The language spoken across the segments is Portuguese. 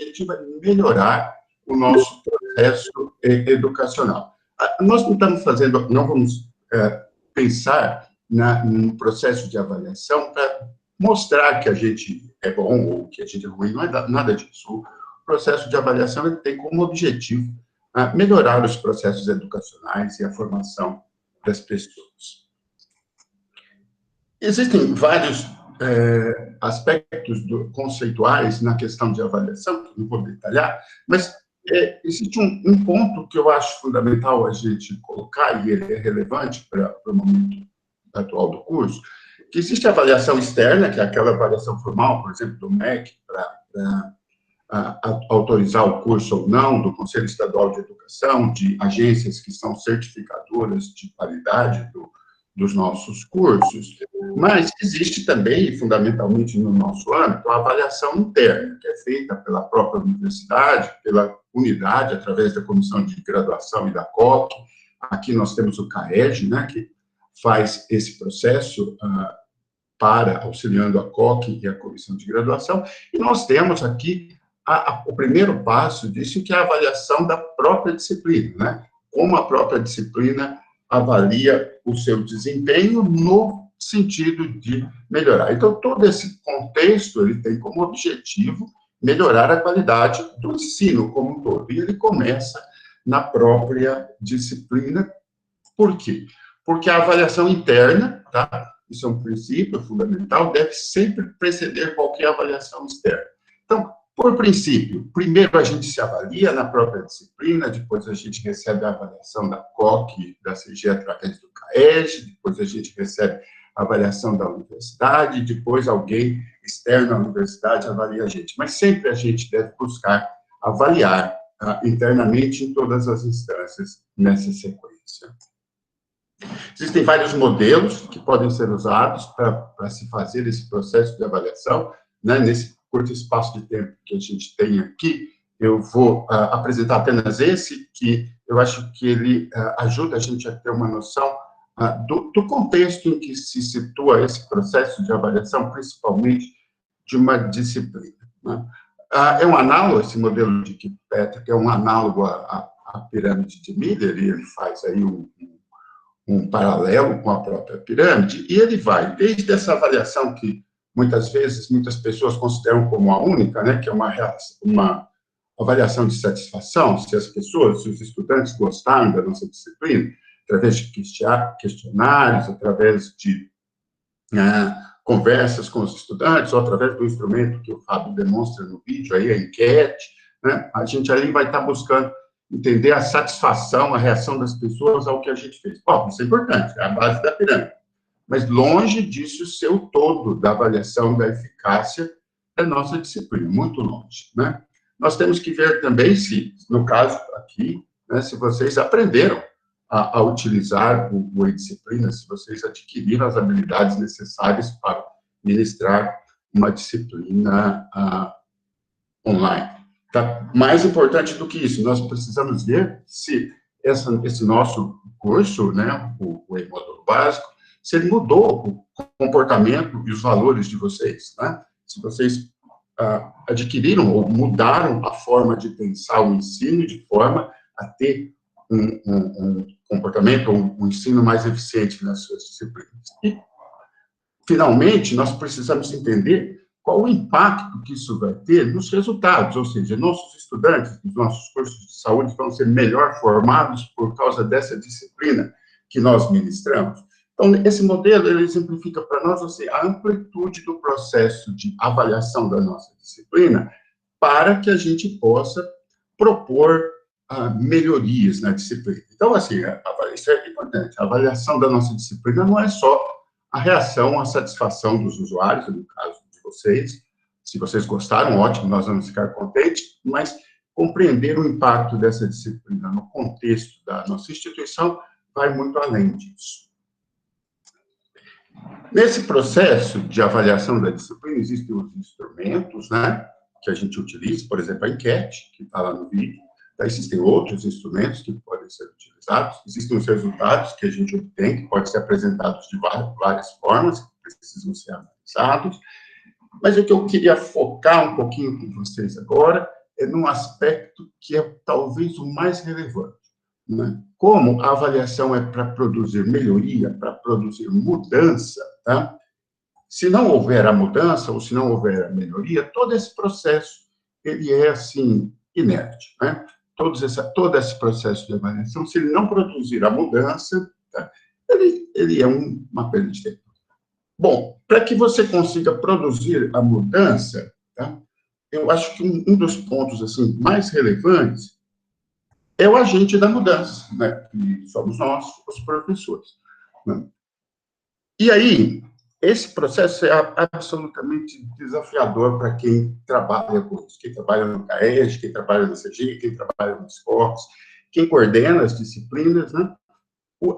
objetiva é melhorar o nosso processo educacional. Nós não estamos fazendo, não vamos pensar no processo de avaliação para mostrar que a gente é bom ou que a gente é ruim, não é nada disso. O processo de avaliação ele tem como objetivo melhorar os processos educacionais e a formação das pessoas. Existem vários aspectos conceituais na questão de avaliação, que não vou detalhar, mas existe um ponto que eu acho fundamental a gente colocar, e ele é relevante para o momento atual do curso, que existe a avaliação externa, que é aquela avaliação formal, por exemplo, do MEC, para autorizar o curso ou não, do Conselho Estadual de Educação, de agências que são certificadoras de qualidade dos nossos cursos, mas existe também, fundamentalmente no nosso âmbito, a avaliação interna, que é feita pela própria universidade, pela unidade, através da Comissão de Graduação e da COC. Aqui nós temos o CAEG, né, que faz esse processo auxiliando a COC e a Comissão de Graduação, e nós temos aqui o primeiro passo disso, que é a avaliação da própria disciplina, né? Como a própria disciplina avalia o seu desempenho no sentido de melhorar. Então, todo esse contexto, ele tem como objetivo melhorar a qualidade do ensino como um todo. E ele começa na própria disciplina. Por quê? Porque a avaliação interna, tá? Isso é um princípio fundamental, deve sempre preceder qualquer avaliação externa. Então, por princípio, primeiro a gente se avalia na própria disciplina, depois a gente recebe a avaliação da COC, da CG através do CAEG, depois a gente recebe a avaliação da universidade, depois alguém externo à universidade avalia a gente. Mas sempre a gente deve buscar avaliar internamente em todas as instâncias nessa sequência. Existem vários modelos que podem ser usados para se fazer esse processo de avaliação, né? Nesse curto espaço de tempo que a gente tem aqui, eu vou apresentar apenas esse, que eu acho que ele ajuda a gente a ter uma noção do contexto em que se situa esse processo de avaliação, principalmente de uma disciplina, né? É um análogo, esse modelo de Kirkpatrick é um análogo à pirâmide de Miller, e ele faz aí um paralelo com a própria pirâmide, e ele vai desde essa avaliação que muitas vezes, muitas pessoas consideram como a única, né, que é uma avaliação de satisfação, se as pessoas, se os estudantes gostaram da nossa disciplina, através de questionários, através de conversas com os estudantes, ou através do instrumento que o Fábio demonstra no vídeo, aí, a enquete, né, a gente ali vai estar buscando entender a satisfação, a reação das pessoas ao que a gente fez. Bom, isso é importante, é a base da pirâmide. Mas longe disso ser o todo da avaliação da eficácia da nossa disciplina, muito longe, né? Nós temos que ver também se, no caso aqui, né, se vocês aprenderam a utilizar o e-disciplina, se vocês adquiriram as habilidades necessárias para ministrar uma disciplina online. Tá? Mais importante do que isso, nós precisamos ver se esse nosso curso, né, o e-módulo básico, se ele mudou o comportamento e os valores de vocês, né? Se vocês adquiriram ou mudaram a forma de pensar o ensino de forma a ter um comportamento, um ensino mais eficiente nas suas disciplinas. E, finalmente, nós precisamos entender qual o impacto que isso vai ter nos resultados, ou seja, nossos estudantes dos nossos cursos de saúde vão ser melhor formados por causa dessa disciplina que nós ministramos. Então, esse modelo, ele exemplifica para nós, assim, a amplitude do processo de avaliação da nossa disciplina para que a gente possa propor melhorias na disciplina. Então, assim, isso é importante. A avaliação da nossa disciplina não é só a reação, a satisfação dos usuários, no caso de vocês. Se vocês gostaram, ótimo, nós vamos ficar contentes, mas compreender o impacto dessa disciplina no contexto da nossa instituição vai muito além disso. Nesse processo de avaliação da disciplina, existem os instrumentos, né, que a gente utiliza, por exemplo, a enquete, que está lá no vídeo. Existem outros instrumentos que podem ser utilizados, existem os resultados que a gente obtém, que podem ser apresentados de várias formas, que precisam ser analisados, mas o que eu queria focar um pouquinho com vocês agora num aspecto que é talvez o mais relevante, né? Como a avaliação é para produzir melhoria, para produzir mudança, tá? Se não houver a mudança, ou se não houver a melhoria, todo esse processo, ele é, assim, inerte, né? Todo esse processo de avaliação, se ele não produzir a mudança, tá? Ele é uma perda de tempo. Bom, para que você consiga produzir a mudança, tá? Eu acho que um dos pontos, assim, mais relevantes é o agente da mudança, né? Que somos nós, os professores, né? E aí, esse processo é absolutamente desafiador para quem trabalha com isso, quem trabalha no CAES, quem trabalha no CG, quem trabalha nos COPs, quem coordena as disciplinas, né?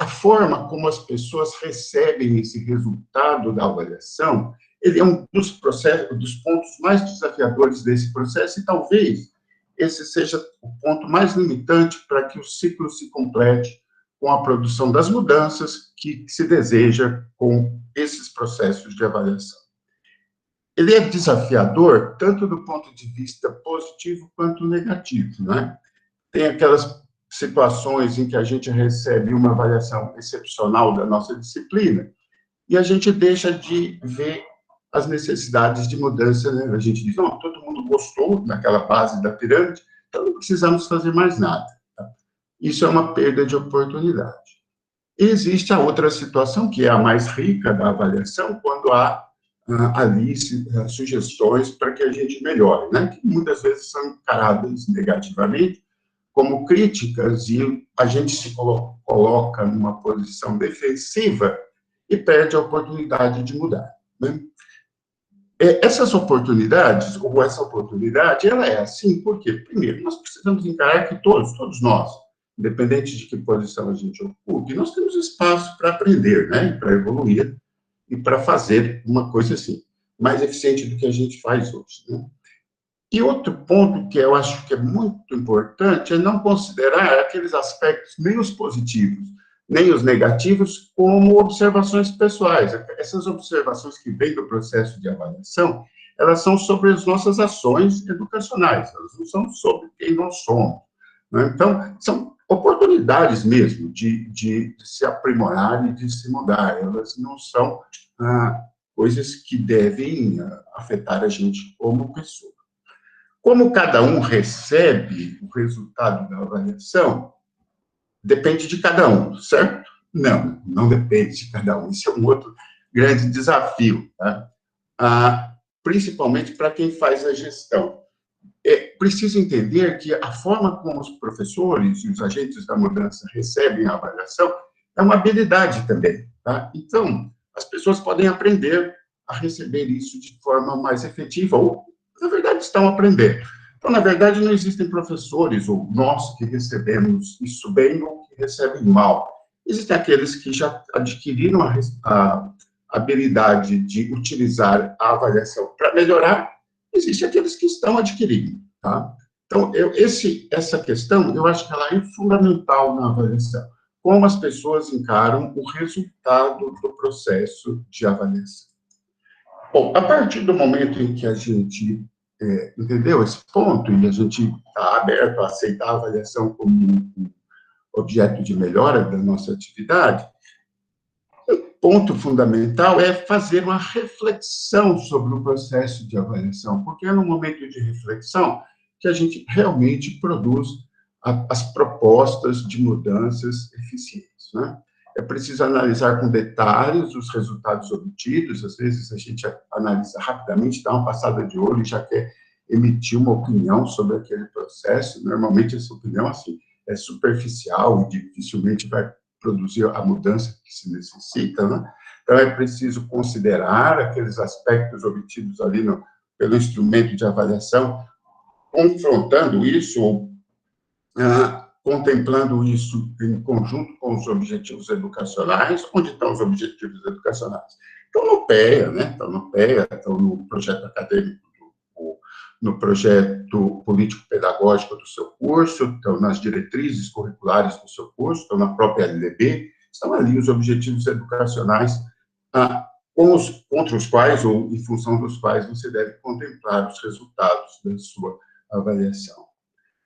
A forma como as pessoas recebem esse resultado da avaliação, ele é um dos processos, dos pontos mais desafiadores desse processo, e talvez esse seja o ponto mais limitante para que o ciclo se complete com a produção das mudanças que se deseja com esses processos de avaliação. Ele é desafiador tanto do ponto de vista positivo quanto negativo, né? Tem aquelas situações em que a gente recebe uma avaliação excepcional da nossa disciplina e a gente deixa de ver as necessidades de mudança, né? A gente diz, não, todo mundo gostou daquela base da pirâmide, então não precisamos fazer mais nada, tá? Isso é uma perda de oportunidade. E existe a outra situação, que é a mais rica da avaliação, quando há ali sugestões para que a gente melhore, né? Que muitas vezes são encaradas negativamente, como críticas, e a gente se coloca numa posição defensiva e perde a oportunidade de mudar, né? Essas oportunidades, ou essa oportunidade, ela é assim, porque, primeiro, nós precisamos encarar que todos nós, independente de que posição a gente ocupe, nós temos espaço para aprender, né, para evoluir e para fazer uma coisa assim, mais eficiente do que a gente faz hoje, né? E outro ponto que eu acho que é muito importante é não considerar aqueles aspectos nem os positivos, nem os negativos, como observações pessoais. Essas observações que vêm do processo de avaliação, elas são sobre as nossas ações educacionais, elas não são sobre quem nós somos, né? Então, são oportunidades mesmo de se aprimorar e de se mudar, elas não são coisas que devem afetar a gente como pessoa. Como cada um recebe o resultado da avaliação, depende de cada um, certo? Não, não depende de cada um. Isso é um outro grande desafio, tá? Principalmente para quem faz a gestão. É preciso entender que a forma como os professores e os agentes da mudança recebem a avaliação é uma habilidade também, tá? Então, as pessoas podem aprender a receber isso de forma mais efetiva, ou, na verdade, estão aprendendo. Então, na verdade, não existem professores, ou nós que recebemos isso bem ou que recebem mal. Existem aqueles que já adquiriram a habilidade de utilizar a avaliação para melhorar, existem aqueles que estão adquirindo, tá? Então, essa questão, eu acho que ela é fundamental na avaliação. Como as pessoas encaram o resultado do processo de avaliação. Bom, a partir do momento em que a gente entendeu esse ponto, e a gente está aberto a aceitar a avaliação como um objeto de melhora da nossa atividade, o ponto fundamental é fazer uma reflexão sobre o processo de avaliação, porque é no momento de reflexão que a gente realmente produz as propostas de mudanças eficientes, né? É preciso analisar com detalhes os resultados obtidos, às vezes a gente analisa rapidamente, dá uma passada de olho e já quer emitir uma opinião sobre aquele processo. Normalmente essa opinião, assim, é superficial e dificilmente vai produzir a mudança que se necessita, né? Então é preciso considerar aqueles aspectos obtidos ali pelo instrumento de avaliação, confrontando isso, ou contemplando isso em conjunto com os objetivos educacionais. Onde estão os objetivos educacionais? Estão no PEA, né? Estão no PEA, estão no projeto acadêmico, no projeto político-pedagógico do seu curso, estão nas diretrizes curriculares do seu curso, estão na própria LDB, estão ali os objetivos educacionais contra os quais, ou em função dos quais, você deve contemplar os resultados da sua avaliação.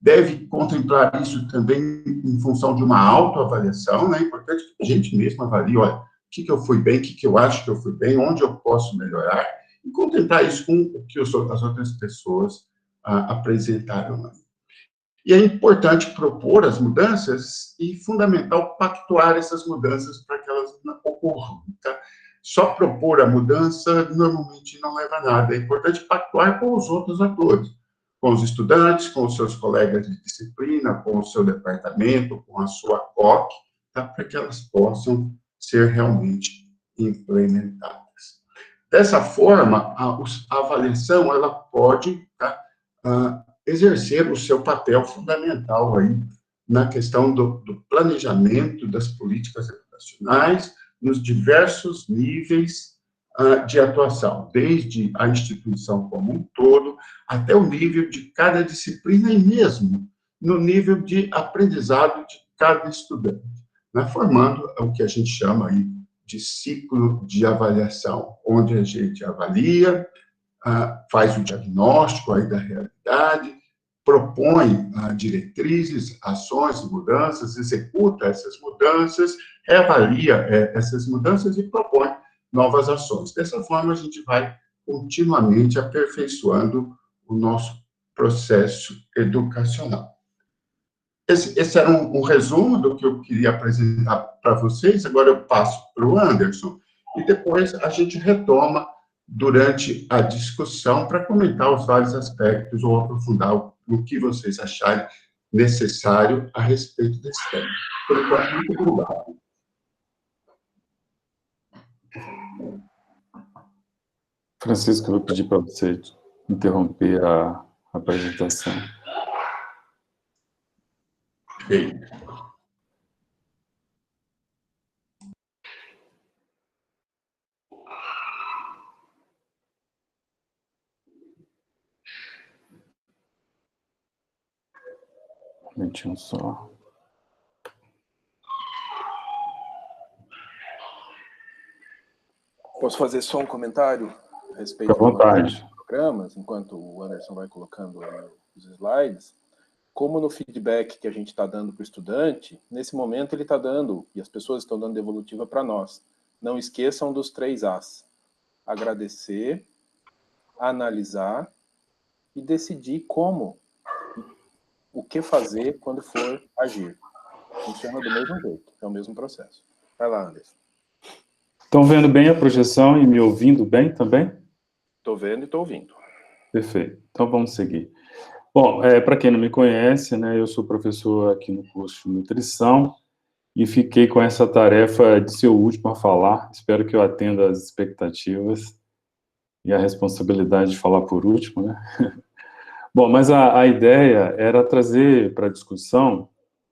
Deve contemplar isso também em função de uma autoavaliação, né? É importante que a gente mesmo avalie, olha, o que eu fui bem, o que eu acho que eu fui bem, onde eu posso melhorar, e contemplar isso com o que as outras pessoas apresentaram. E é importante propor as mudanças e fundamental pactuar essas mudanças para que elas não ocorram. Tá? Só propor a mudança normalmente não leva a nada. É importante pactuar com os outros atores, com os estudantes, com os seus colegas de disciplina, com o seu departamento, com a sua COC, tá? Para que elas possam ser realmente implementadas. Dessa forma, a avaliação ela pode exercer o seu papel fundamental aí na questão do planejamento das políticas educacionais nos diversos níveis de atuação, desde a instituição como um todo, até o nível de cada disciplina e mesmo no nível de aprendizado de cada estudante, né? Formando o que a gente chama aí de ciclo de avaliação, onde a gente avalia, faz o diagnóstico aí da realidade, propõe diretrizes, ações, mudanças, executa essas mudanças, reavalia essas mudanças e propõe novas ações. Dessa forma, a gente vai continuamente aperfeiçoando o nosso processo educacional. Esse era um resumo do que eu queria apresentar para vocês. Agora eu passo para o Anderson e depois a gente retoma durante a discussão para comentar os vários aspectos ou aprofundar o que vocês acharem necessário a respeito desse tema. Por enquanto, muito obrigado. Francisco, eu vou pedir para você interromper a apresentação. Ok. Um minutinho só. Posso fazer só um comentário a respeito Fique à vontade. dos programas, enquanto o Anderson vai colocando os slides? Como no feedback que a gente está dando para o estudante, nesse momento ele está dando, e as pessoas estão dando devolutiva para nós. Não esqueçam dos 3 As. Agradecer, analisar e decidir como, o que fazer quando for agir. Funciona do mesmo jeito, é o mesmo processo. Vai lá, Anderson. Estão vendo bem a projeção e me ouvindo bem também? Estou vendo e estou ouvindo. Perfeito. Então, vamos seguir. Bom, para quem não me conhece, né, eu sou professor aqui no curso de nutrição e fiquei com essa tarefa de ser o último a falar. Espero que eu atenda às expectativas e a responsabilidade de falar por último, né? Bom, mas a ideia era trazer para a discussão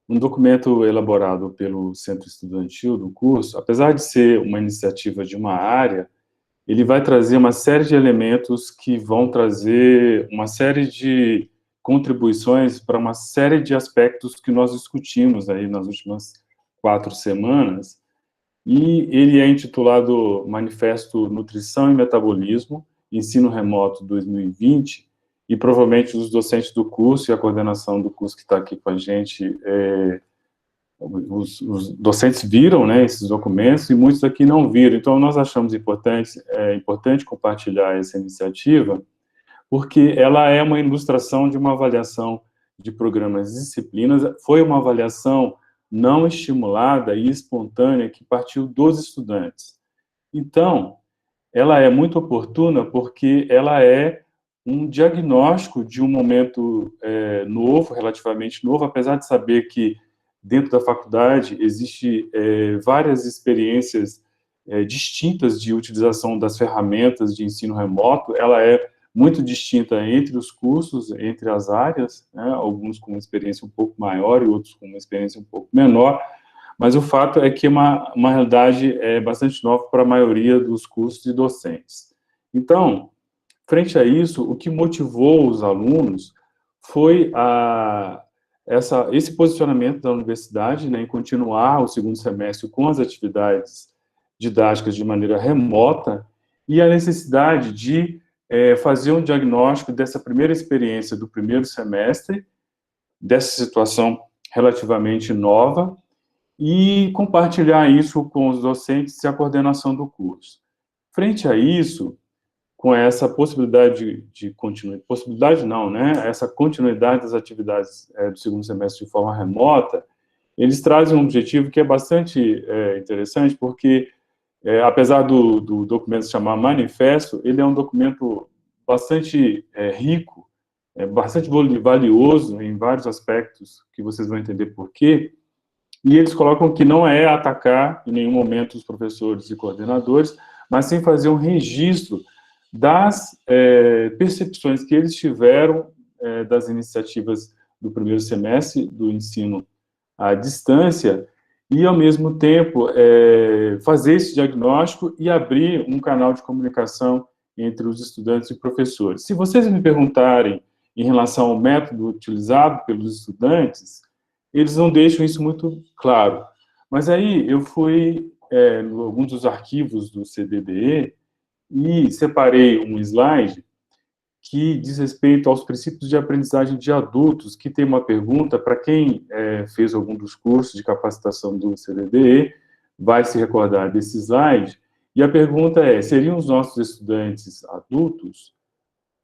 um documento elaborado pelo Centro Estudantil do curso. Apesar de ser uma iniciativa de uma área, ele vai trazer uma série de elementos que vão trazer uma série de contribuições para uma série de aspectos que nós discutimos aí nas últimas 4 semanas, e ele é intitulado Manifesto Nutrição e Metabolismo, Ensino Remoto 2020, e provavelmente os docentes do curso e a coordenação do curso que está aqui com a gente, os docentes viram, né, esses documentos e muitos aqui não viram. Então, nós achamos importante compartilhar essa iniciativa, porque ela é uma ilustração de uma avaliação de programas e disciplinas. Foi uma avaliação não estimulada e espontânea que partiu dos estudantes. Então, ela é muito oportuna porque ela é um diagnóstico de um momento novo, relativamente novo, apesar de saber que dentro da faculdade existe várias experiências distintas de utilização das ferramentas de ensino remoto. Ela é muito distinta entre os cursos, entre as áreas, né? Alguns com uma experiência um pouco maior e outros com uma experiência um pouco menor, mas o fato é que é uma realidade bastante nova para a maioria dos cursos e docentes. Então, frente a isso, o que motivou os alunos foi esse posicionamento da universidade, né, em continuar o segundo semestre com as atividades didáticas de maneira remota e a necessidade de fazer um diagnóstico dessa primeira experiência do primeiro semestre, dessa situação relativamente nova, e compartilhar isso com os docentes e a coordenação do curso. Frente a isso, com essa possibilidade de continuidade, possibilidade não, né? Essa continuidade das atividades do segundo semestre de forma remota, eles trazem um objetivo que é bastante interessante, porque, apesar do documento se chamar manifesto, ele é um documento bastante rico, bastante valioso em vários aspectos, que vocês vão entender por quê, e eles colocam que não é atacar em nenhum momento os professores e coordenadores, mas sim fazer um registro das percepções que eles tiveram das iniciativas do primeiro semestre do ensino à distância e, ao mesmo tempo, fazer esse diagnóstico e abrir um canal de comunicação entre os estudantes e professores. Se vocês me perguntarem em relação ao método utilizado pelos estudantes, eles não deixam isso muito claro. Mas aí eu fui em alguns dos arquivos do CDDE e separei um slide que diz respeito aos princípios de aprendizagem de adultos, que tem uma pergunta, para quem fez algum dos cursos de capacitação do CDDE, vai se recordar desse slide, e a pergunta é, seriam os nossos estudantes adultos?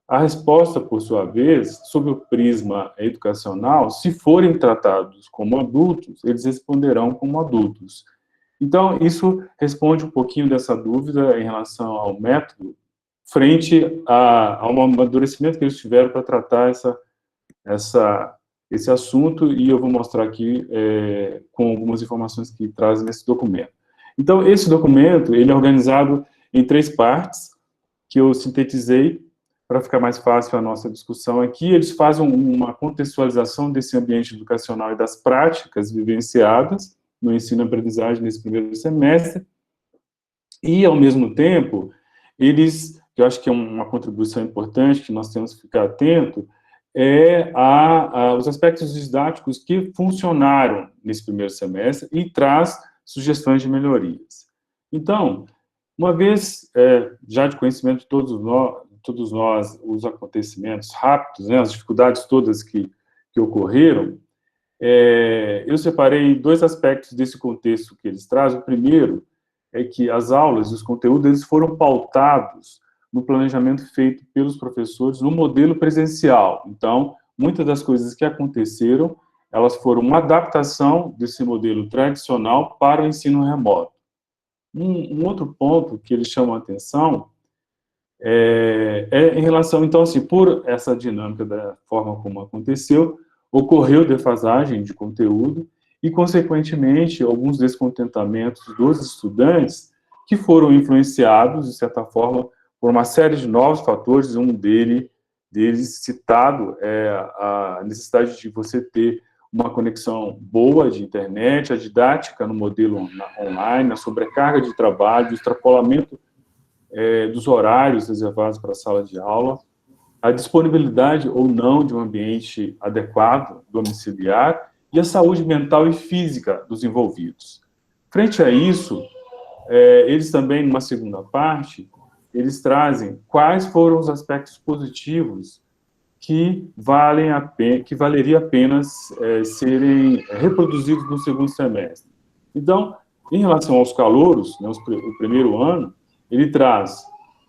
A resposta, por sua vez, sob o prisma educacional, se forem tratados como adultos, eles responderão como adultos. Então, isso responde um pouquinho dessa dúvida em relação ao método, frente ao amadurecimento que eles tiveram para tratar esse assunto, e eu vou mostrar aqui com algumas informações que trazem nesse documento. Então, esse documento, ele é organizado em 3 partes, que eu sintetizei para ficar mais fácil a nossa discussão aqui. Eles fazem uma contextualização desse ambiente educacional e das práticas vivenciadas no ensino-aprendizagem nesse primeiro semestre, e, ao mesmo tempo, eles, que eu acho que é uma contribuição importante, que nós temos que ficar atento, os aspectos didáticos que funcionaram nesse primeiro semestre e traz sugestões de melhorias. Então, uma vez já de conhecimento de todos nós, os acontecimentos rápidos, né, as dificuldades todas que ocorreram, eu separei 2 aspectos desse contexto que eles trazem. O primeiro é que as aulas e os conteúdos eles foram pautados no planejamento feito pelos professores no modelo presencial. Então, muitas das coisas que aconteceram, elas foram uma adaptação desse modelo tradicional para o ensino remoto. Um outro ponto que eles chamam a atenção em relação, então, assim, por essa dinâmica da forma como aconteceu, ocorreu defasagem de conteúdo e, consequentemente, alguns descontentamentos dos estudantes que foram influenciados, de certa forma, por uma série de novos fatores. Um deles citado é a necessidade de você ter uma conexão boa de internet, a didática no modelo online, a sobrecarga de trabalho, o extrapolamento dos horários reservados para a sala de aula, a disponibilidade ou não de um ambiente adequado, domiciliar, e a saúde mental e física dos envolvidos. Frente a isso, eles também, numa segunda parte, eles trazem quais foram os aspectos positivos que valeria a pena serem reproduzidos no segundo semestre. Então, em relação aos calouros, né, o primeiro ano, ele traz,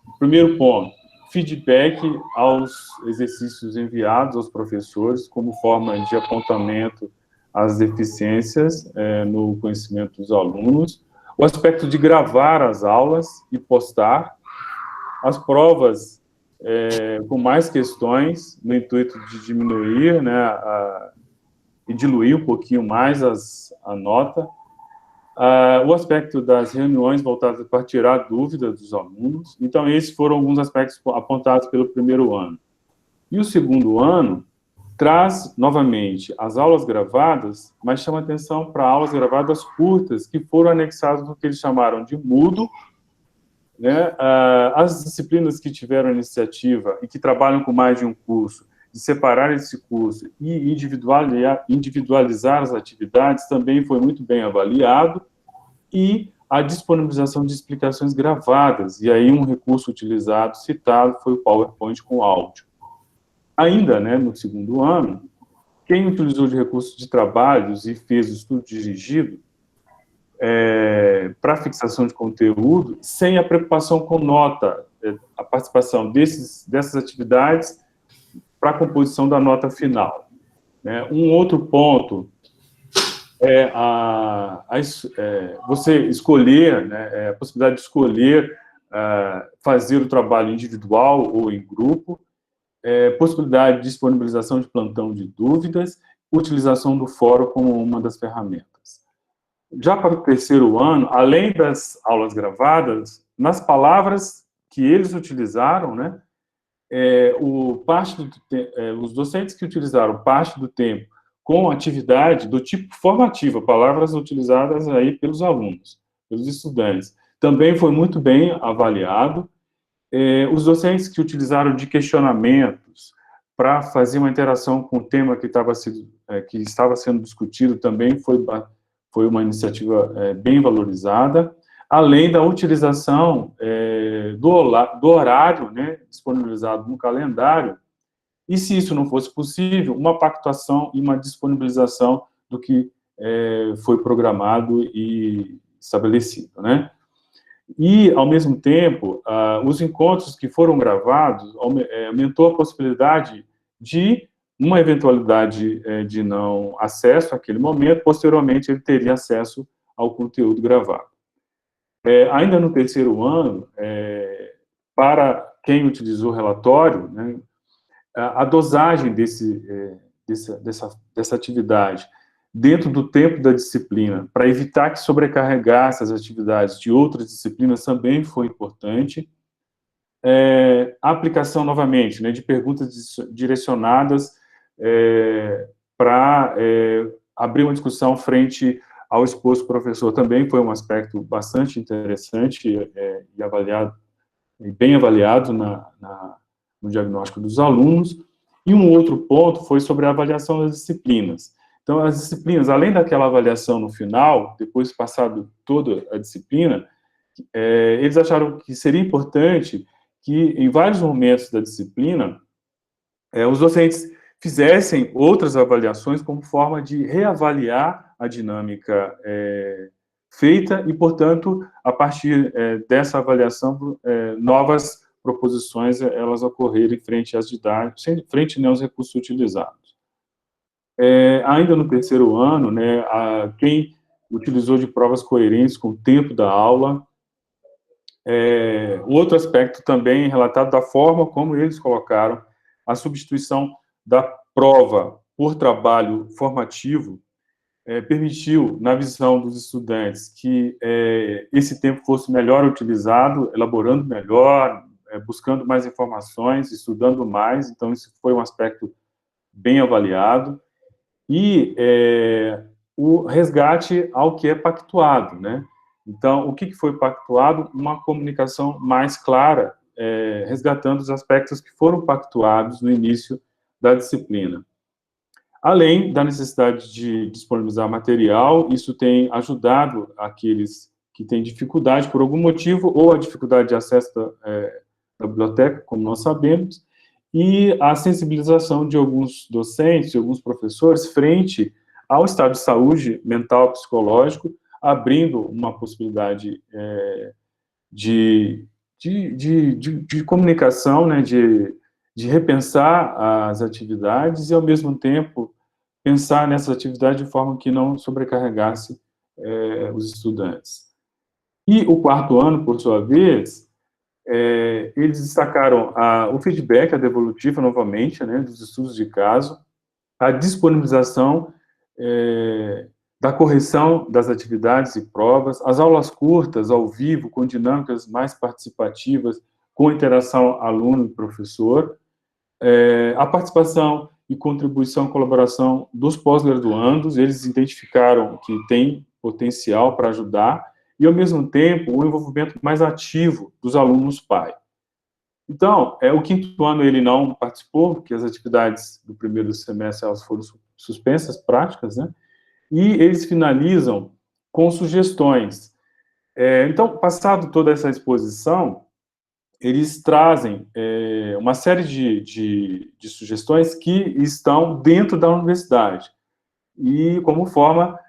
o primeiro ponto, feedback aos exercícios enviados aos professores como forma de apontamento às deficiências no conhecimento dos alunos, o aspecto de gravar as aulas e postar, as provas com mais questões, no intuito de diminuir, né, e diluir um pouquinho mais a nota, o aspecto das reuniões voltadas para tirar dúvidas dos alunos. Então, esses foram alguns aspectos apontados pelo primeiro ano. E o segundo ano traz, novamente, as aulas gravadas, mas chama atenção para aulas gravadas curtas, que foram anexadas no que eles chamaram de Moodle, né? As disciplinas que tiveram a iniciativa e que trabalham com mais de um curso, de separar esse curso e individualizar as atividades, também foi muito bem avaliado, e a disponibilização de explicações gravadas, e aí um recurso utilizado, citado, foi o PowerPoint com áudio. Ainda, né, no segundo ano, quem utilizou de recursos de trabalhos e fez o estudo dirigido para fixação de conteúdo, sem a preocupação com nota, a participação dessas atividades para a composição da nota final. Um outro ponto é você escolher, né, a possibilidade de escolher fazer o trabalho individual ou em grupo, possibilidade de disponibilização de plantão de dúvidas, utilização do fórum como uma das ferramentas. Já para o terceiro ano, além das aulas gravadas, nas palavras que eles utilizaram, né, os docentes que utilizaram parte do tempo com atividade do tipo formativa, palavras utilizadas aí pelos alunos, pelos estudantes, também foi muito bem avaliado. Os docentes que utilizaram de questionamentos para fazer uma interação com o tema que estava sendo discutido também foi uma iniciativa bem valorizada, além da utilização do horário, né, disponibilizado no calendário, e se isso não fosse possível, uma pactuação e uma disponibilização do que foi programado e estabelecido, né? E, ao mesmo tempo, os encontros que foram gravados aumentou a possibilidade de uma eventualidade de não acesso àquele momento, posteriormente ele teria acesso ao conteúdo gravado. Ainda no terceiro ano, para quem utilizou relatório, né, a dosagem dessa atividade dentro do tempo da disciplina, para evitar que sobrecarregasse as atividades de outras disciplinas, também foi importante. A aplicação, novamente, né, de perguntas direcionadas para abrir uma discussão frente ao exposto professor, também foi um aspecto bastante interessante e avaliado, e bem avaliado no diagnóstico dos alunos. E um outro ponto foi sobre a avaliação das disciplinas. Então, as disciplinas, além daquela avaliação no final, depois passado toda a disciplina, eles acharam que seria importante que, em vários momentos da disciplina, os docentes fizessem outras avaliações como forma de reavaliar a dinâmica feita e, portanto, a partir dessa avaliação, novas proposições elas ocorrerem frente às didáticas, frente aos recursos utilizados. Ainda no terceiro ano, né, quem utilizou de provas coerentes com o tempo da aula, outro aspecto também relatado da forma como eles colocaram a substituição da prova por trabalho formativo, permitiu, na visão dos estudantes, que esse tempo fosse melhor utilizado, elaborando melhor, buscando mais informações, estudando mais. Então, isso foi um aspecto bem avaliado. E o resgate ao que é pactuado, né? Então, o que foi pactuado? Uma comunicação mais clara, resgatando os aspectos que foram pactuados no início da disciplina. Além da necessidade de disponibilizar material, isso tem ajudado aqueles que têm dificuldade por algum motivo, ou a dificuldade de acesso da biblioteca, como nós sabemos, e a sensibilização de alguns docentes, de alguns professores, frente ao estado de saúde mental, psicológico, abrindo uma possibilidade de comunicação, né, de repensar as atividades e, ao mesmo tempo, pensar nessas atividades de forma que não sobrecarregasse os estudantes. E o quarto ano, por sua vez, eles destacaram o feedback, a devolutiva, novamente, né, dos estudos de caso, a disponibilização da correção das atividades e provas, as aulas curtas, ao vivo, com dinâmicas mais participativas, com interação aluno e professor, a participação e contribuição e colaboração dos pós-graduandos, eles identificaram que tem potencial para ajudar, e, ao mesmo tempo, o envolvimento mais ativo dos alunos pai. Então, o quinto ano ele não participou, porque as atividades do primeiro semestre elas foram suspensas, práticas, né? E eles finalizam com sugestões Então, passado toda essa exposição, eles trazem uma série de sugestões que estão dentro da universidade, e como forma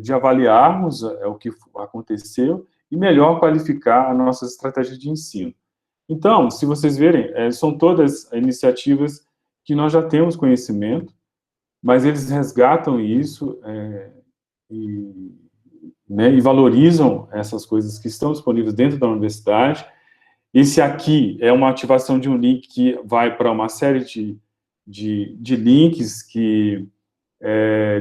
de avaliarmos o que aconteceu e melhor qualificar a nossa estratégia de ensino. Então, se vocês verem, são todas iniciativas que nós já temos conhecimento, mas eles resgatam isso e valorizam essas coisas que estão disponíveis dentro da universidade. Esse aqui é uma ativação de um link que vai para uma série de links que,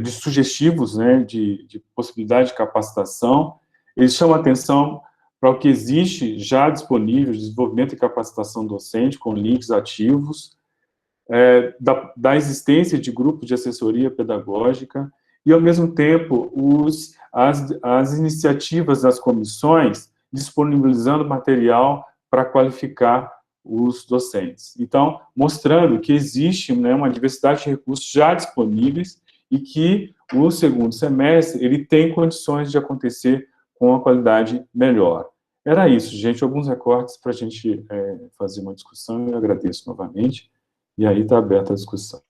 de sugestivos, né, de possibilidade de capacitação. Eles chamam a atenção para o que existe já disponível, de desenvolvimento e capacitação docente, com links ativos, da existência de grupos de assessoria pedagógica, e, ao mesmo tempo, as iniciativas das comissões disponibilizando material para qualificar os docentes. Então, mostrando que existe, né, uma diversidade de recursos já disponíveis e que o segundo semestre ele tem condições de acontecer com uma qualidade melhor. Era isso, gente, alguns recortes para a gente fazer uma discussão, eu agradeço novamente, e aí está aberta a discussão.